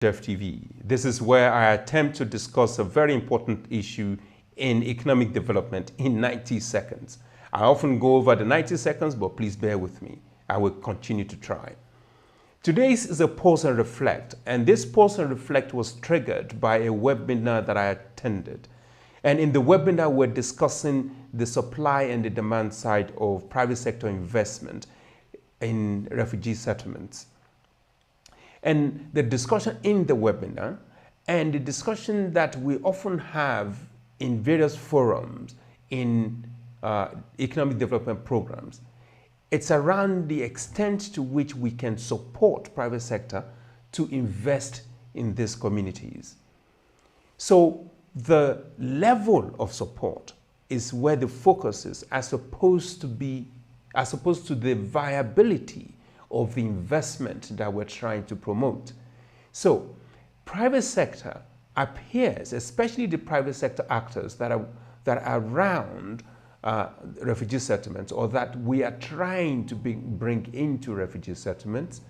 Jeff TV. This is where I attempt to discuss a very important issue in economic development in 90 seconds. I often go over the 90 seconds, but please bear with me. I will continue to try. Today's is a pause and reflect, and this pause and reflect was triggered by a webinar that I attended. And in the webinar, we're discussing the supply and the demand side of private sector investment in refugee settlements. And the discussion in the webinar and the discussion that we often have in various forums in economic development programs, it's around the extent to which we can support private sector to invest in these communities. So the level of support is where the focus is, as opposed to the viability of the investment that we're trying to promote. So private sector appears, especially the private sector actors that are around refugee settlements, or that we are trying to bring into refugee settlements,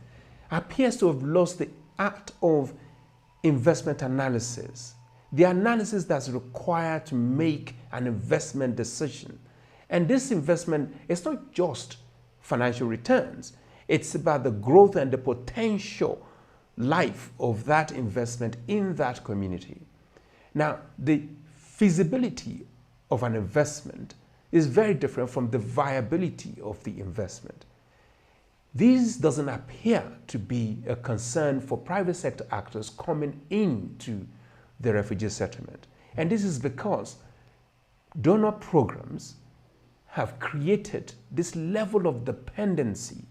appears to have lost the art of investment analysis, the analysis that's required to make an investment decision. And this investment is not just financial returns. It's about the growth and the potential life of that investment in that community. Now, the feasibility of an investment is very different from the viability of the investment. This doesn't appear to be a concern for private sector actors coming into the refugee settlement. And this is because donor programs have created this level of dependency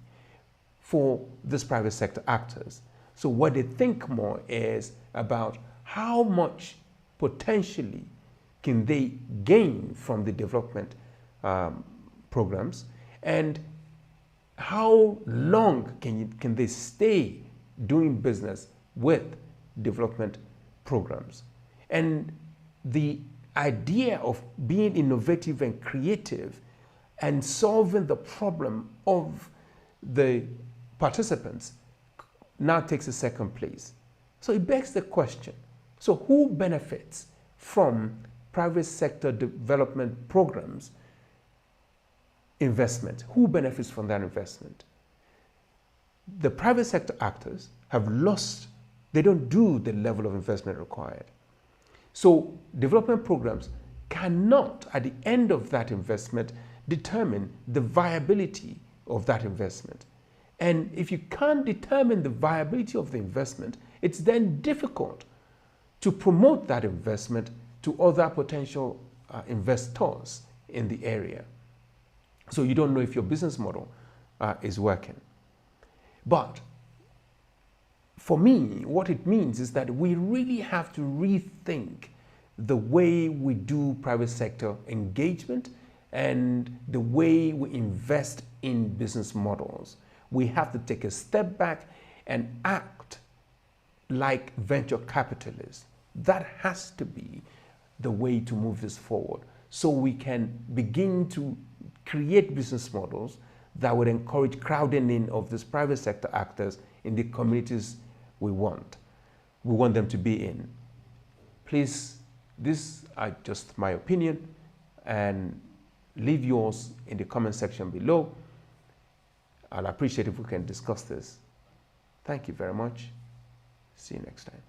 for these private sector actors. So what they think more is about how much potentially can they gain from the development programs, and how long can they stay doing business with development programs. And the idea of being innovative and creative and solving the problem of the participants now takes a second place. So it begs the question, so who benefits from private sector development programs investment? Who benefits from that investment? The private sector actors have lost, they don't do the level of investment required. So development programs cannot, at the end of that investment, determine the viability of that investment. And if you can't determine the viability of the investment, it's then difficult to promote that investment to other potential investors in the area. So you don't know if your business model is working. But for me, what it means is that we really have to rethink the way we do private sector engagement and the way we invest in business models. We have to take a step back and act like venture capitalists. That has to be the way to move this forward, so we can begin to create business models that would encourage crowding in of these private sector actors in the communities we want them to be in. Please, these are just my opinion, and leave yours in the comment section below. I'll appreciate if we can discuss this. Thank you very much. See you next time.